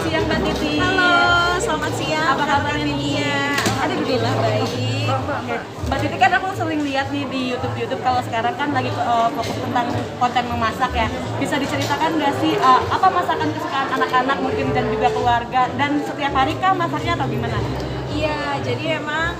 siang Mbak Titi. Halo, selamat siang. Apa kabarnya nih? Alhamdulillah baik. Oke. Mbak Titi kan aku sering lihat nih di YouTube kalau sekarang kan lagi fokus tentang konten memasak ya. Bisa diceritakan nggak sih apa masakan kesukaan anak-anak mungkin dan juga keluarga, dan setiap hari kah masaknya atau gimana? Iya, jadi emang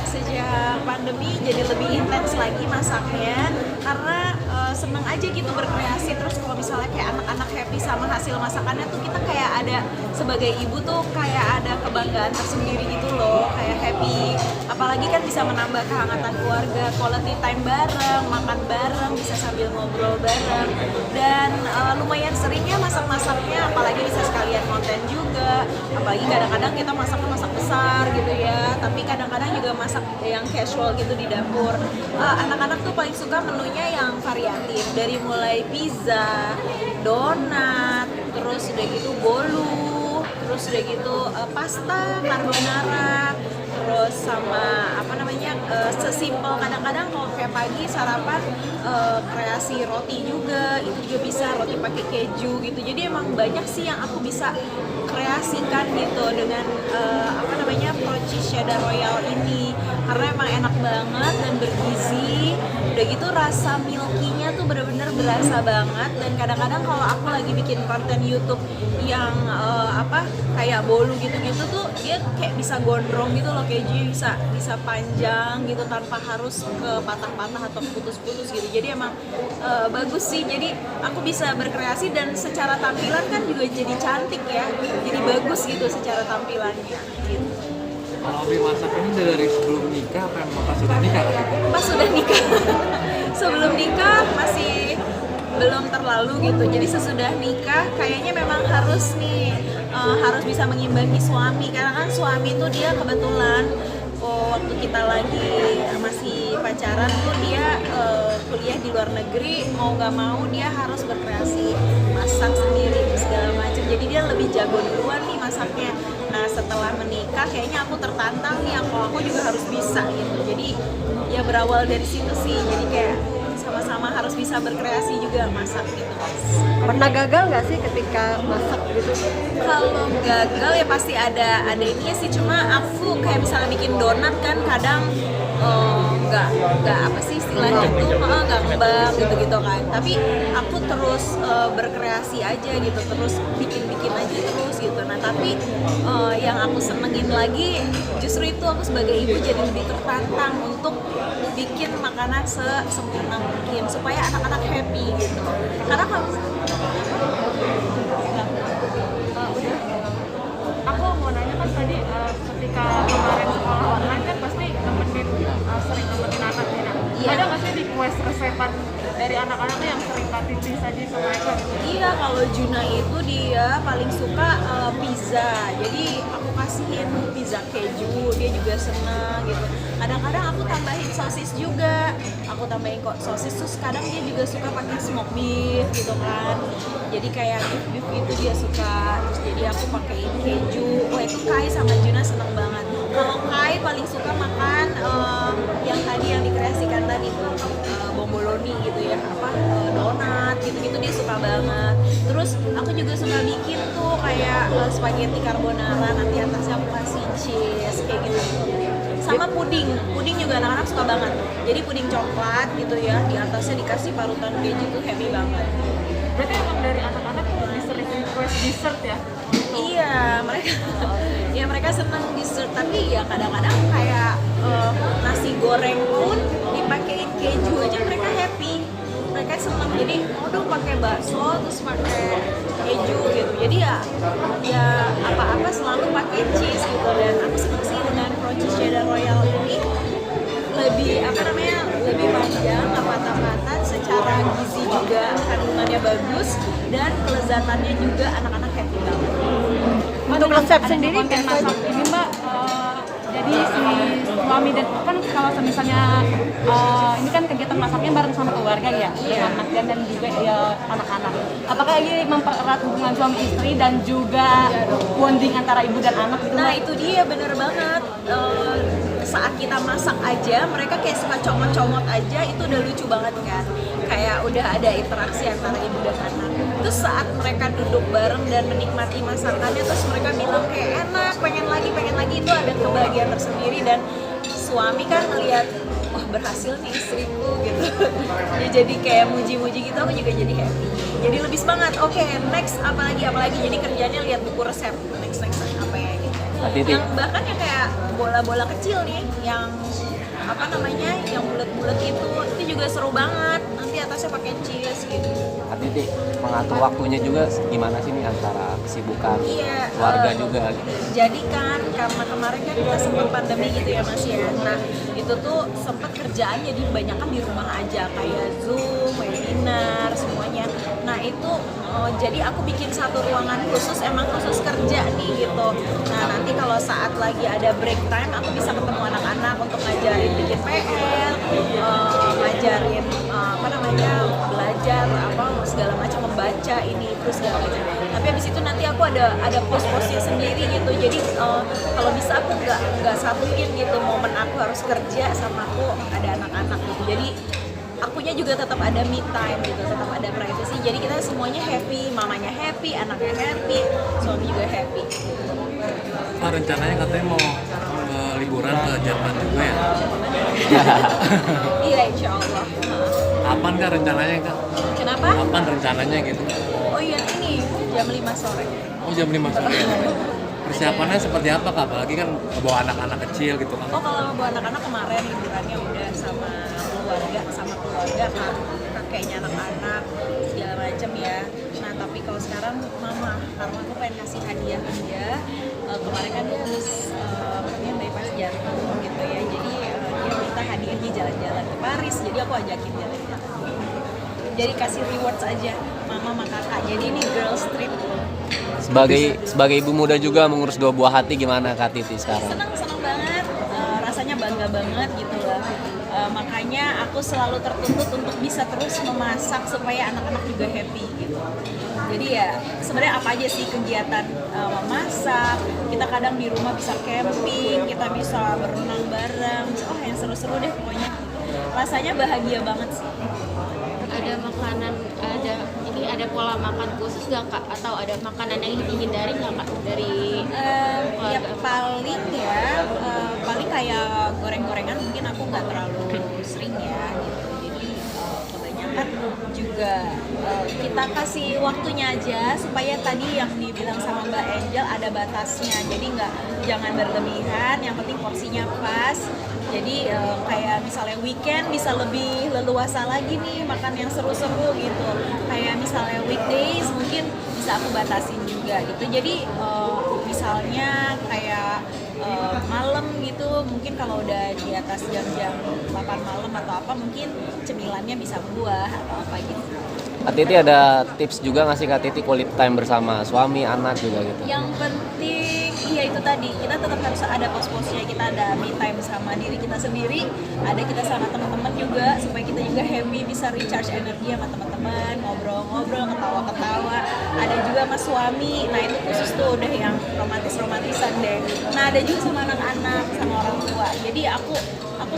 sejak pandemi jadi lebih intens lagi masaknya karena seneng aja gitu berkreasi. Terus kalau misalnya kayak anak-anak happy sama hasil masakannya tuh kita kayak ada sebagai ibu tuh kayak ada kebanggaan tersendiri gitu loh, kayak happy. Apalagi kan bisa menambah kehangatan keluarga, quality time bareng, makan bareng, bisa sambil ngobrol bareng. Dan lumayan seringnya masak-masaknya, apalagi bisa sekalian konten juga. Apalagi kadang-kadang kita masaknya masak besar gitu ya, tapi kadang-kadang juga masak yang casual gitu di dapur. Anak-anak tuh paling suka menunya yang variatif, dari mulai pizza, donat, terus udah gitu bolu, terus udah gitu pasta carbonara, terus sama apa namanya sesimpel kadang-kadang kalau kayak pagi sarapan kreasi roti juga, itu juga bisa roti pakai keju gitu. Jadi emang banyak sih yang aku bisa kreasikan gitu dengan apa namanya Procis Cheddar Royal ini, karena emang enak banget dan bergizi. Udah gitu rasa milky-nya tuh bener-bener berasa banget. Dan kadang-kadang kalau aku lagi bikin konten YouTube yang apa kayak bolu gitu-gitu tuh dia kayak bisa gondrong gitu loh, kejunya bisa panjang gitu tanpa harus ke patah-patah atau putus-putus gitu. Jadi emang bagus sih, jadi aku bisa berkreasi dan secara tampilan kan juga jadi cantik ya, jadi bagus gitu secara tampilannya gitu. Kalau hobi masak ini dari sebelum nikah apa yang pas sudah nikah? Pas sudah nikah. Sebelum nikah masih belum terlalu gitu, jadi sesudah nikah kayaknya memang harus nih harus bisa mengimbangi suami, karena kan suami tuh dia kebetulan waktu kita lagi masih pacaran tuh dia kuliah di luar negeri, mau nggak mau dia harus berkreasi, masak sendiri segala macam, jadi dia lebih jago duluan nih masaknya. Nah setelah menikah kayaknya aku tertantang nih, aku juga harus bisa gitu, jadi ya berawal dari situ sih, jadi kayak sama-sama harus bisa berkreasi juga masak gitu mas. Pernah gagal nggak sih ketika masak gitu? Kalau gagal ya pasti ada ininya sih, cuma aku kayak misalnya bikin donat kan kadang nggak apa sih istilahnya tuh nggak ngembang gitu kan, tapi aku terus berkreasi aja gitu, terus bikin aja terus gitu. Nah tapi yang aku senengin lagi justru itu, aku sebagai ibu jadi lebih tertantang untuk bikin makanan sesempurna mungkin supaya anak-anak happy gitu. Karena kalau Aku mau nanya kan tadi ketika kemarin sekolah online kan pasti sering nemenin anak ya. Iya. Ada nggak sih request resepan dari anak-anaknya yang sering Kak Titi saji ke mereka? iya, kalau Juna itu dia paling suka pizza, jadi aku kasihin pizza keju, dia juga senang gitu. Kadang-kadang aku tambahin sosis juga, aku tambahin kok sosis, terus kadang dia juga suka pakai smoke beef gitu kan, jadi kayak beef itu dia suka, terus jadi aku pakein keju. Wah itu Kai sama Juna seneng banget. Kalau Kai paling suka makan yang tadi yang dikreasikan tadi tuh bomboloni gitu ya, apa donat gitu-gitu dia suka banget. Terus aku juga suka bikin tuh kayak spaghetti carbonara, nanti atasnya aku kasih cheese kayak gitu. Sama puding juga anak-anak suka banget. Jadi puding coklat gitu ya, di atasnya dikasih parutan keju tuh happy banget. Berarti emang dari anak-anak sering request dessert ya? Iya, mereka senang dessert, tapi ya kadang-kadang kayak nasi goreng pun dipakein keju aja mereka happy. Mereka senang, jadi mau dong pakai bakso terus pakai keju gitu. Jadi ya apa-apa selalu pakai cheese gitu. Dan aku senang sih dengan Procis Cheddar Royal ini, lebih panjang, nggak patah-patah, secara gizi juga kandungannya bagus, dan kelezatannya juga anak-anak happy banget. Untuk resep sendiri konten biasanya masak ini Mbak, jadi si suami dan kan kalau misalnya ini kan kegiatan masaknya bareng sama keluarga ya, anak dan juga ya anak-anak. Apakah ini mempererat hubungan suami istri dan juga bonding antara ibu dan anak gitu? Nah itu dia bener banget. saat kita masak aja mereka kayak suka comot-comot aja, itu udah lucu banget kan, kayak udah ada interaksi antara ibu dan anak. Terus saat mereka duduk bareng dan menikmati masakannya, terus mereka bilang kayak enak, pengen lagi, itu ada kebahagiaan tersendiri. Dan suami kan ngeliat, wah berhasil nih istriku gitu. Dia jadi kayak muji-muji gitu, aku juga jadi happy, jadi lebih semangat. Oke, next apalagi, jadi kerjanya lihat buku resep, next apa ya gitu. Yang bahkan yang kayak bola-bola kecil nih, yang apa namanya, yang bulat-bulat itu juga seru banget, nanti atasnya pakai cheese gitu. Titi, mengatur waktunya juga gimana sih nih antara kesibukan keluarga juga gitu. Jadi kan karena kemarin kan kita sempat pandemi gitu ya Mas ya. Nah itu tuh sempat kerjaan jadi kebanyakan di rumah aja, kayak Zoom, webinar, semuanya. Nah itu jadi aku bikin satu ruangan khusus, emang khusus kerja nih gitu. Nah nanti kalau saat lagi ada break time aku bisa ketemu anak-anak untuk ngajarin bikin PR, ngajarin apa namanya, belajar apa segala macam, membaca ini itu segala macam. Tapi habis itu nanti aku ada post-postnya sendiri gitu. Jadi kalau bisa aku nggak satuin gitu, momen aku harus kerja sama aku ada anak-anak gitu. Jadi akunya juga tetap ada me time gitu, tetap ada privacy. Jadi kita semuanya happy, mamanya happy, anaknya happy, suami juga happy. Pak, rencananya katanya mau liburan ke Jerman juga ya? Iya, insya Allah. Kapan kak rencananya kak? Kenapa? Kapan rencananya gitu? Oh iya, ini jam 5 sore. Oh jam 5 sore. Persiapannya seperti apa kak? Apalagi kan bawa anak-anak kecil gitu kan? Oh kalau bawa anak-anak kemarin liburannya udah sama keluarga kan, kakeknya anak-anak segala macem ya. Nah tapi kalau sekarang mama, karena aku pengen kasih hadiah dia. Kemarin kan dia habis bypass jantung gitu ya, jadi dia minta hadiahnya jalan-jalan ke Paris, jadi aku ajakin jalan-jalan. Jadi kasih rewards aja mama sama kakak. Jadi ini girls trip. Sebagai ibu muda juga mengurus dua buah hati, gimana Kak Titi sekarang? Senang banget, rasanya bangga banget gitu lah. Makanya aku selalu tertuntut untuk bisa terus memasak supaya anak-anak juga happy gitu. Jadi ya sebenarnya apa aja sih kegiatan memasak, kita kadang di rumah bisa camping, kita bisa berenang bareng, oh yang seru-seru deh pokoknya. Rasanya bahagia banget sih. Ada makanan, ada pola makan khusus nggak kak? Atau ada makanan yang dihindari nggak kak dari Ya paling kayak goreng-gorengan mungkin aku nggak terlalu sering ya gitu. Jadi kebanyakan juga kita kasih waktunya aja supaya tadi yang dibilang sama Mbak Angel ada batasnya. Jadi jangan berlebihan, yang penting porsinya pas. Jadi kayak misalnya weekend bisa lebih leluasa lagi nih makan yang seru-seru gitu. Kayak misalnya weekdays mungkin bisa aku batasin juga gitu. Jadi misalnya kayak malam gitu, mungkin kalau udah di atas jam-jam 8 malam atau apa mungkin cemilannya bisa buah atau apa gitu. Kak Titi ada tips juga nggak sih Kak Titi quality time bersama suami, anak juga gitu? Yang penting, iya itu tadi, kita tetap harus ada pos-posnya, kita ada me time sama diri kita sendiri, ada kita sama teman-teman juga, supaya kita juga happy, bisa recharge energi sama teman-teman, ngobrol-ngobrol, ketawa-ketawa. Ada juga sama suami, nah itu khusus tuh udah yang romantis-romantisan deh. Nah ada juga sama anak-anak, sama orang tua. Jadi aku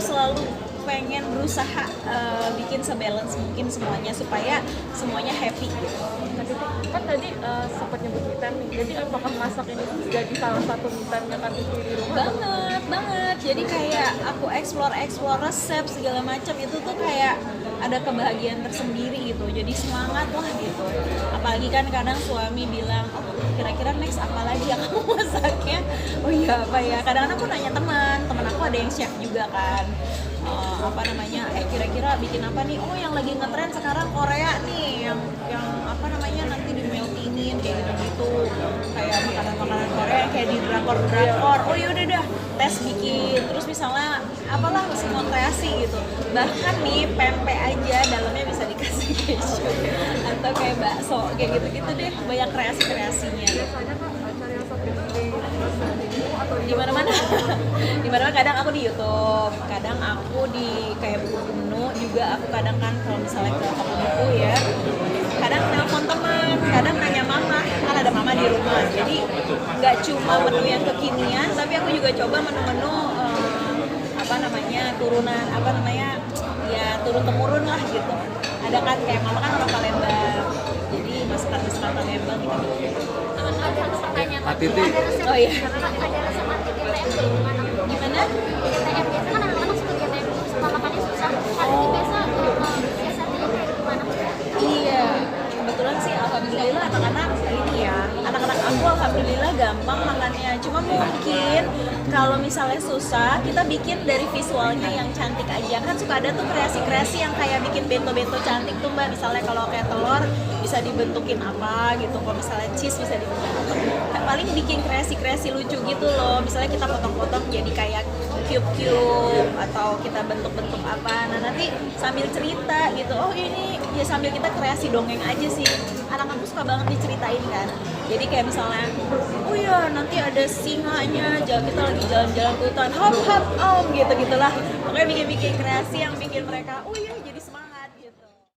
selalu pengen berusaha bikin sebalance mungkin semuanya supaya semuanya happy gitu. Kan tadi sempat nyebut me time nih, jadi apakah masak ini jadi salah satu me time-nya kan di rumah? Banget. Jadi kayak aku explore resep segala macam itu tuh kayak ada kebahagiaan tersendiri gitu. Jadi semangat lah gitu. Apalagi kan kadang suami bilang, oh kira-kira next apa lagi yang kamu masaknya? Oh iya apa ya? Kadang-kadang aku nanya teman aku ada yang chef juga kan. Kira-kira bikin apa nih? Oh yang lagi ngetren sekarang Korea nih, yang apa namanya nanti di meltingin kayak gitu, kayak makanan Korea kayak di drakor. Oh yaudah dah, tes bikin, terus misalnya apalah semua kreasi gitu. Bahkan nih pempek aja dalamnya bisa dikasih keju atau kayak bakso kayak gitu-gitu deh, banyak kreasinya. Biasanya kan cari resep itu di atau Di mana-mana kadang aku di YouTube, kadang aku di kayak buku menu juga, aku kadang kan kalau misalnya ke toko buku ya, kadang telepon teman, kadang nanya mama, kan ada mama di rumah, jadi nggak cuma menu yang kekinian, tapi aku juga coba menu-menu turunan ya turun temurun lah gitu. Ada kan kayak mama kan orang Palembang, jadi masakan Palembang kita bikin. Kak Titi, Oh iya. Ada resep anti GTM belum anak? Gimana? GTM biasa kan anak-anak suka GTM suka makannya susah. Kan ini biasa siasatnya kayak gimana? Iya, kebetulan sih alhamdulillah anak-anak aku alhamdulillah gampang makannya. Cuma mungkin kalau misalnya susah, kita bikin dari visualnya yang cantik aja. Kan suka ada tuh kreasi-kreasi yang kayak bikin bento-bento cantik tuh Mbak. Misalnya kalau kayak telur bisa dibentukin apa gitu. Kalau misalnya cheese bisa dibentuk apa. Paling bikin kreasi-kreasi lucu gitu loh. Misalnya kita potong-potong jadi kayak cube-cube atau kita bentuk-bentuk apa. Nah nanti sambil cerita gitu, oh ini ya sambil kita kreasi dongeng aja sih. Anak aku suka banget diceritain kan. Jadi kayak misalnya, oh ya nanti ada singanya, kita lagi jalan-jalan ke hutan, hop hop om gitu gitulah. Pokoknya bikin-bikin kreasi yang bikin mereka, oh iya